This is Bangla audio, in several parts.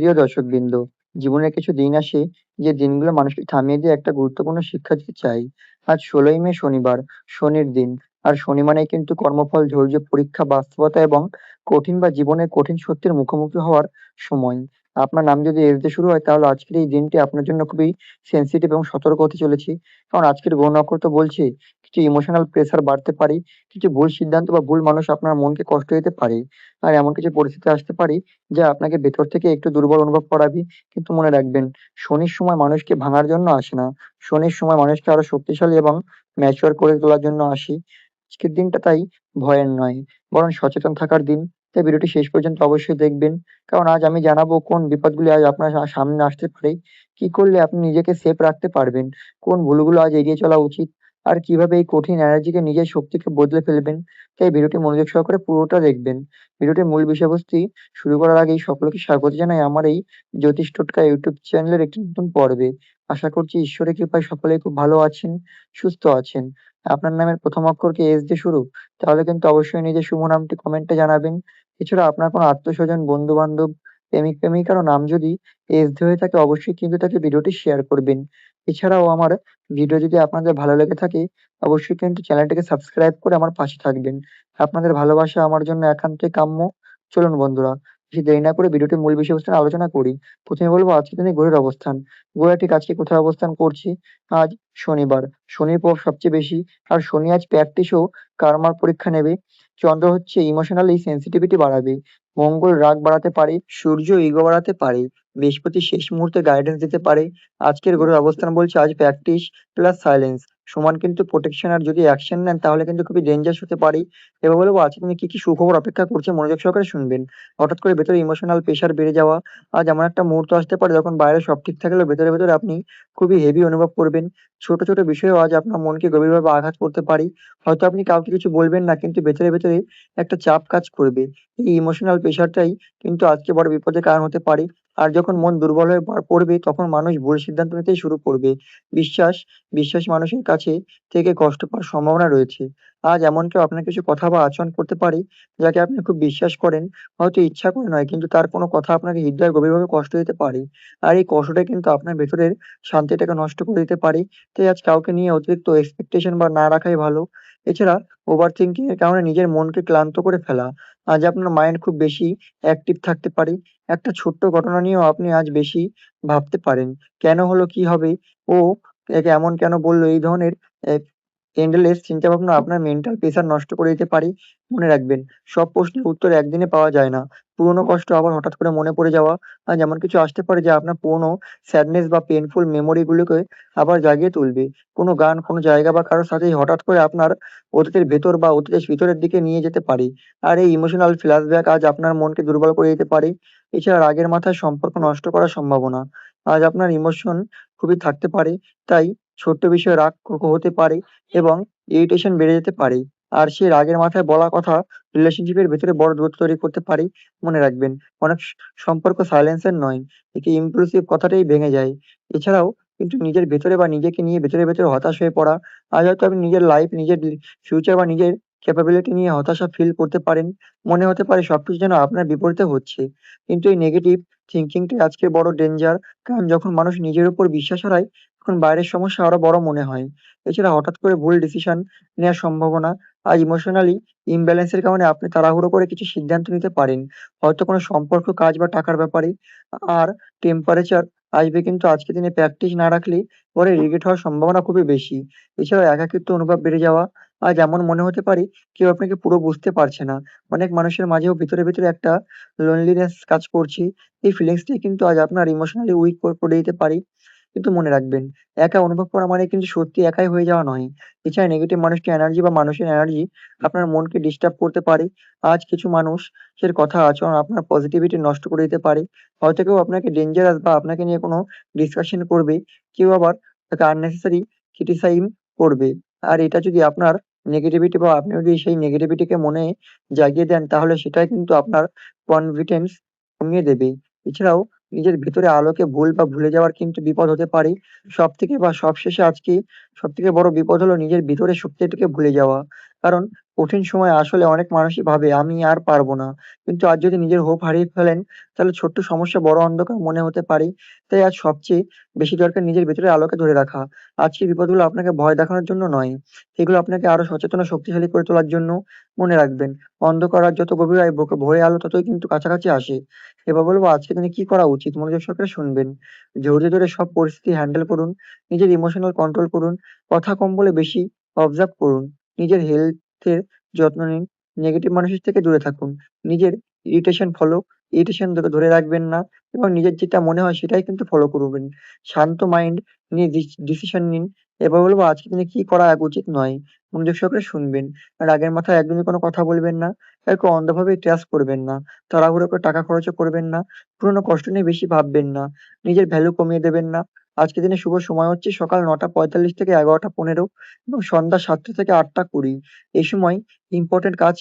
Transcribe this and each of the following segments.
প্রিয় দর্শকবৃন্দ, জীবনের কিছু দিন আসে যে দিনগুলো মানুষকে থামিয়ে দিয়ে একটা গুরুত্বপূর্ণ শিক্ষা দিতে চাই। আজ ১৬ই মে শনিবার, শনির দিন। আর শনি মানেই কিন্তু কর্মফল, ধৈর্য, পরীক্ষা, বাস্তবতা এবং কঠিন বা জীবনের কঠিন সত্যের মুখোমুখি হওয়ার সময়। আপনার নাম যদি এস দিয়ে শুরু হয় তাহলে আজকের এই দিনটি আপনার জন্য খুবই সেনসিটিভ এবং সতর্ক হতে চলেছে। কারণ আজকের গ্রহ নক্ষত্র বলছে কিছু ইমোশনাল প্রেশার বাড়তে পারে, কিছু ভুল সিদ্ধান্ত বা ভুল মানুষ আপনার মনকে কষ্ট দিতে পারে। আর এমন কিছু পরিস্থিতি আসতে পারে যা আপনাকে ভেতর থেকে একটু দুর্বল অনুভব করাবে। কিন্তু মনে রাখবেন, শনির সময় মানুষকে ভাঙার জন্য আসে না। শনির সময় মানুষকে আরো শক্তিশালী এবং ম্যাচিউর করে তোলার জন্য আসে। আজকের দিনটা তাই ভয়ের নয়, বরং সচেতন থাকার দিন। তাই ভিডিওটি শেষ পর্যন্ত অবশ্যই দেখবেন। কারণ আজ আমি জানাবো কোন বিপদগুলি আজ আপনার সামনে আসতে পারে, কি করলে আপনি নিজেকে সেফ রাখতে পারবেন, কোন ভুলগুলো আজ এড়িয়ে চলা উচিত, আর কিভাবে এই কঠিন এনার্জিকে নিজের শক্তিকে বদলে ফেলবেন। তাই ভিডিওটি মনোযোগ সহকারে পুরোটা দেখবেন। ভিডিওটির মূল বিষয়বস্তু শুরু করার আগেই সকলকে স্বাগত জানাই আমার এই জ্যোতিষ টোটকা ইউটিউব চ্যানেলের একটি নতুন পর্বে। আশা করছি ঈশ্বরের কৃপায় সকলেই খুব ভালো আছেন, সুস্থ আছেন। আপনার নামের প্রথম অক্ষর কি এস দিয়ে শুরু? তাহলে কিন্তু অবশ্যই নিজের শুভ নামটি কমেন্টে জানাবেন। এছাড়া আপনার কোনো আত্মীয়স্বজন, বন্ধু-বান্ধব, প্রেমিক-প্রেমিকারও নাম যদি এস দিয়ে হয়ে থাকে অবশ্যই কিন্তু তাকে ভিডিওটি শেয়ার করবেন। এছাড়াও আমার ভিডিও যদি আপনাদের ভালো লেগে থাকে অবশ্যই কিন্তু চ্যানেলটিকে সাবস্ক্রাইব করে আমার পাশে থাকবেন। আপনাদের ভালোবাসা আমার জন্য একান্তই কাম্য। চলুন বন্ধুরা, বেশি দেরি না করে ভিডিওটির মূল বিষয়বস্তু নিয়ে আলোচনা করি। প্রথমে বলব আজকের দিনের গ্রহের অবস্থান। গ্রহরা ঠিক আজকে কোথায় অবস্থান করছে? আজ শনিবার। শনির প্রভাব সবচেয়ে বেশি। আর শনি আজ প্র্যাকটিস ও কার্মার পরীক্ষা নেবে। চন্দ্র হচ্ছে ইমোশনালি সেনসিটিভিটি বাড়াবে। মঙ্গল রাগ বাড়াতে পারে, সূর্য ইগো বাড়াতে পারে, বৃহস্পতি শেষ মুহূর্তে গাইডেন্স দিতে পারে। আজকের গ্রহের অবস্থান বলছে আজ প্র্যাকটিস প্লাস সাইলেন্স সমান কিন্তু প্রোটেকশন। আর যদি অ্যাকশন নেন তাহলে কিন্তু খুবই ডেঞ্জারাস হতে পারে। এবার বলবো আজকে দিনে কি সুখবর অপেক্ষা করছে মনোযোগ সহকারে শুনবেন। হঠাৎ করে ভেতরে ইমোশনাল প্রেশার বেড়ে যাওয়া। আজ এমন একটা মুহূর্ত আসতে পারে যখন বাইরে সব ঠিক থাকলেও ভেতরে আপনি খুবই হেভি অনুভব করবেন। ছোট, ছোট বিষয়েও আজ আপনার মনকে গভীরভাবে আঘাত করতে পারে। হয়তো আপনি কাউকে কিছু বলবেন না কিন্তু ভেতরে একটা চাপ কাজ করবে। এই ইমোশনাল প্রেশারটাই কিন্তু আজকে বড় বিপদের কারণ হতে পারে। আর যখন মন দুর্বল হয়ে পড়বে তখন মানুষ ভুল সিদ্ধান্ত নিতেই শুরু করবে। বিশ্বাস, বিশ্বাস মানুষের কাছে থেকে কষ্ট পাওয়ার সম্ভাবনা রয়েছে। আজ এমন কেউ আপনার কিছু কথা বা আচরণ করতে পারে যাকে আপনি খুব বিশ্বাস করেন। হয়তো ইচ্ছা করে নয় কিন্তু তার কোনো কথা আপনাকে হৃদয়ে গভীরভাবে কষ্ট দিতে পারে। আর এই কষ্টটা কিন্তু আপনার ভেতরের শান্তিটাকে নষ্ট করে দিতে পারে। তাই আজ কাউকে নিয়ে অতিরিক্ত এক্সপেকটেশন বা না রাখাই ভালো। এছাড়া ওভার থিংকিং এর কারণে নিজের মনকে ক্লান্ত করে ফেলা। আজ আপনার মাইন্ড খুব বেশি অ্যাক্টিভ থাকতে পারে। একটা ছোট্ট ঘটনা নিয়েও আপনি আজ বেশি ভাবতে পারেন। কেন হলো? কি হবে? ও একে এমন কেন বলল? এই ধরনের এ এন্ডলেস চিন্তাভাবনা আপনার মেন্টাল প্রেশার নষ্ট করে দিতে পারে। মনে রাখবেন, সব প্রশ্নের উত্তর একদিনে পাওয়া যায় না। পুরনো কষ্ট আবার হঠাৎ করে মনে পড়ে যাওয়া এমন কিছু আসতে পারে যা আপনার পুরনো স্যাডনেস বা পেইনফুল মেমোরি গুলোকে আবার জাগিয়ে তুলবে। কোনো গান, কোনো জায়গা বা কারো সাথে হঠাৎ করে আপনার অতীতের ভেতর বা অতীতের ভিতরের দিকে নিয়ে যেতে পারে। আর এই ইমোশনাল ফ্ল্যাশব্যাক আজ আপনার মনকে দুর্বল করে দিতে পারে। এছাড়া রাগের মাথায় সম্পর্ক নষ্ট করার সম্ভাবনা। আজ আপনার ইমোশন খুবই থাকতে পারে। তাই ছোট্ট বিষয়ে রাগ হতে পারে এবং ইরিটেশন বেড়ে যেতে পারে। আর সেই রাগের মাথায় বলা কথা রিলেশনশিপের ভেতরে বড় দূরত্ব তৈরি করতে পারে। মনে রাখবেন, অনেক সম্পর্ক সাইলেন্সের নয়, একে ইমপ্লুসিভ কথাটাই ভেঙে যায়। এছাড়াও কিন্তু নিজের ভেতরে বা নিজেকে নিয়ে ভেতরে হতাশ হয়ে পড়া। আজ হয়তো আপনি নিজের লাইফ, নিজের ফিউচার বা নিজের ক্যাপাবিলিটি নিয়ে হতাশা ফিল করতে পারেন। মনে হতে পারে সবকিছু যেন আপনার বিপরীতে হচ্ছে। কিন্তু এই নেগেটিভ থিংকিংটাই আজকের বড় ডেঞ্জার। কারণ যখন মানুষ নিজের উপর বিশ্বাস হারায় তখন বাইরের সমস্যা আরো বড় মনে হয়। এছাড়া হঠাৎ করে ভুল ডিসিশন নেয়ার সম্ভাবনা। আর ইমোশনালি ইমব্যালেন্স এর কারণে আপনি তাড়াহুড়ো করে কিছু সিদ্ধান্ত নিতে পারেন। হয়তো কোনো সম্পর্ক, কাজ বা টাকার ব্যাপারে। আর টেম্পারেচার আসবে কিন্তু আজকের দিনে প্র্যাকটিস না রাখলে পরে রিগ্রেট হওয়ার সম্ভাবনা খুবই বেশি। এছাড়াও একাকিত্ব অনুভব বেড়ে যাওয়া। আজ এমন মনে হতে পারে কেউ আপনাকে পুরো বুঝতে পারছে না। অনেক মানুষের মাঝেও ভেতরে একটা লোনলিনেস কাজ করছে। এই ফিলিংসটাই কিন্তু আজ আপনার ইমোশনালি উইক করে দিতে পারে। কিন্তু মনে রাখবেন, একা অনুভব করা মানে কিন্তু সত্যি একাই হয়ে যাওয়া নয়। এছাড়া নেগেটিভ মানুষকে এনার্জি বা মানুষের এনার্জি আপনার মনকে ডিস্টার্ব করতে পারে। আজ কিছু মানুষের কথা, আচরণ আপনার পজিটিভিটি নষ্ট করে দিতে পারে। হয়তো কেউ আপনাকে ডেঞ্জারাস বা আপনাকে নিয়ে কোনো ডিসকাশন করবে, কেউ আবার তাকে আননেসেসারি ক্রিটিসাইজ করবে। আর এটা যদি আপনার নেগেটিভিটি বা আপনি যদি সেই নেগেটিভিটিকে মনে জাগিয়ে দেন তাহলে সেটাই কিন্তু আপনার কনফিডেন্স কমিয়ে দেবে। এছাড়াও নিজের ভেতরে আলোকে ভুল বা ভুলে যাওয়ার কিন্তু বিপদ হতে পারে। সবথেকে বা সবশেষে আজকে সবথেকে বড় বিপদ হলো নিজের ভিতরের শক্তিটাকে ভুলে যাওয়া। কারণ কঠিন সময়ে আসলে অনেক মানুষই ভাবে আমি আর পারবো না। কিন্তু আজ যদি নিজের হোপ হারিয়ে ফেলেন তাহলে ছোট্ট সমস্যা বড় অন্ধকার মনে হতে পারে। তাই আজ সবচেয়ে বেশি দরকার নিজের ভেতরের আলোকে ধরে রাখা। আজকের বিপদগুলো আপনাকে ভয় দেখানোর জন্য নয়। এগুলো আপনাকে আরো সচেতন ও শক্তিশালী করে তোলার জন্য। মনে রাখবেন, অন্ধকার রাত যত গভীর হয় ভোরের আলো ততই কিন্তু কাছাকাছি আসে। এবার বলব আজকের দিনে কি করা উচিত? মনোযোগ সহকারে শুনবেন। ধৈর্য ধরে সব পরিস্থিতি হ্যান্ডেল করুন। নিজের ইমোশনাল কন্ট্রোল করুন। কথা কম বলে বেশি অবজার্ভ করুন। নিজের হেলথের যত্ন নিন। নেগেটিভ মানুষের থেকে দূরে থাকুন। নিজের ইরিটেশন ধরে রাখবেন না এবং নিজের যেটা মনে হয় সেটাই কিন্তু ফলো করবেন। শান্ত মাইন্ড নিয়ে ডিসিশন নিন। এবার বলব আজকের দিনে কি করা উচিত নয়। মনোযোগ সহকারে শুনবেন। রাগের মাথায় একদমই কোনো কথা বলবেন না। কাউকে অন্ধভাবে ট্রাস্ট করবেন না। তাড়াহুড়ো করে টাকা খরচও করবেন না। পুরনো কষ্ট নিয়ে বেশি ভাববেন না। নিজের ভ্যালু কমিয়ে দেবেন না। আজকের দিনে শুভ সময় হচ্ছে সকাল ৯:৪৫ থেকে ১১:১৫ এবং সন্ধ্যা ৭:০০ থেকে ৮:২০। এই সময় ইম্পোর্টেন্ট কাজ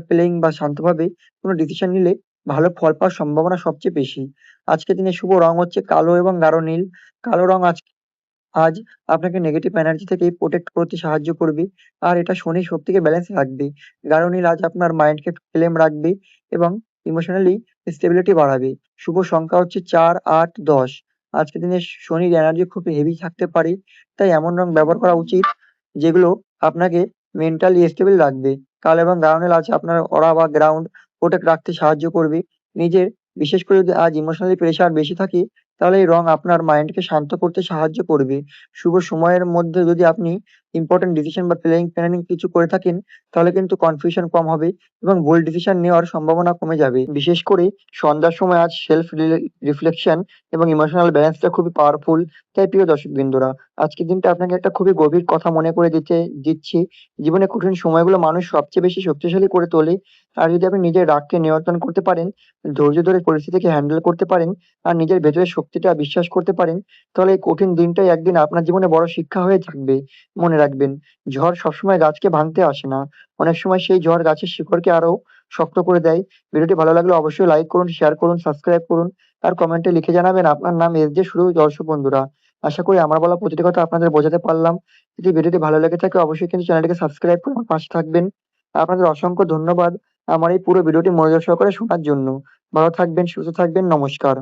প্লেইং বা শান্তভাবে কোনো ডিসিশন নিলে ভালো ফল পাওয়ার সম্ভাবনা সবচেয়ে বেশি। আজকের দিনে শুভ রং হচ্ছে কালো এবং গাঢ় নীল। কালো রং আজ আপনাকে নেগেটিভ এনার্জি থেকে প্রোটেক্ট করতে সাহায্য করবে। আর এটা শনির শক্তিকে ব্যালেন্স রাখবে। গাঢ় নীল আজ আপনার মাইন্ডকে ক্লেম রাখবে এবং ইমোশনালি স্টেবিলিটি বাড়াবে। শুভ সংখ্যা হচ্ছে ৪, ৮, ১০। আজকের দিনে শনির এনার্জি খুব হেভি থাকতে পারে। তাই এমন রং ব্যবহার করা উচিত যেগুলো আপনাকে মেন্টালি স্টেবল রাখবে। কালো এবং গাঢ় নীল আজ আপনার অরা বা গ্রাউন্ড প্রোটেক্ট রাখতে সাহায্য করবে। নিজের বিশেষ করে যদি আজ ইমোশনালি প্রেশার বেশি থাকে তাহলে এই রং আপনার মাইন্ডকে শান্ত করতে সাহায্য করবে। শুভ সময়ের মধ্যে যদি আপনি ইম্পোর্টেন্ট ডিসিশন বা প্ল্যানিং কিছু করে থাকেন তাহলে কিন্তু কনফিউশন কম হবে এবং ভুল ডিসিশন নেওয়ার সম্ভাবনা কমে যাবে। বিশেষ করে সন্ধ্যার সময় আজ সেলফ রিফ্লেকশন এবং ইমোশনাল ব্যালেন্সটা খুবই পাওয়ারফুল। তাই প্রিয় দর্শকবৃন্দরা, আজকের দিনটা আপনাকে একটা খুবই গভীর কথা মনে করে দিচ্ছি। জীবনে কঠিন সময়গুলো মানুষ সবচেয়ে বেশি শক্তিশালী করে তোলে। আর যদি আপনি নিজের রাগকে নিয়ন্ত্রণ করতে পারেন, ধৈর্য ধরে পরিস্থিতিকে হ্যান্ডেল করতে পারেন আর নিজের ভেতরের শক্তিটা বিশ্বাস করতে পারেন, তাহলে এই কঠিন দিনটাই একদিন আপনার জীবনে বড় শিক্ষা হয়ে থাকবে। মনে রাখবেন, ঝড় সবসময় গাছকে ভাঙতে আসে না। অনেক সময় সেই ঝড় গাছের শিকড়কে আরো শক্ত করে দেয়। ভিডিওটি ভালো লাগলে অবশ্যই লাইক করুন, শেয়ার করুন, সাবস্ক্রাইব করুন আর কমেন্টে লিখে জানাবেন আপনার নাম এস দিয়ে শুরু। দর্শক বন্ধুরা, আশা করি আমার বলা প্রতিটি কথা আপনাদের বোঝাতে পারলাম। যদি ভিডিওটি ভালো লেগে থাকে অবশ্যই কিন্তু চ্যানেলটিকে সাবস্ক্রাইব করে আমার পাশে থাকবেন। আপনাদের অসংখ্য ধন্যবাদ আমার এই পুরো ভিডিওটি মনোযোগ সহকারে শোনার জন্য। ভালো থাকবেন, সুস্থ থাকবেন। নমস্কার।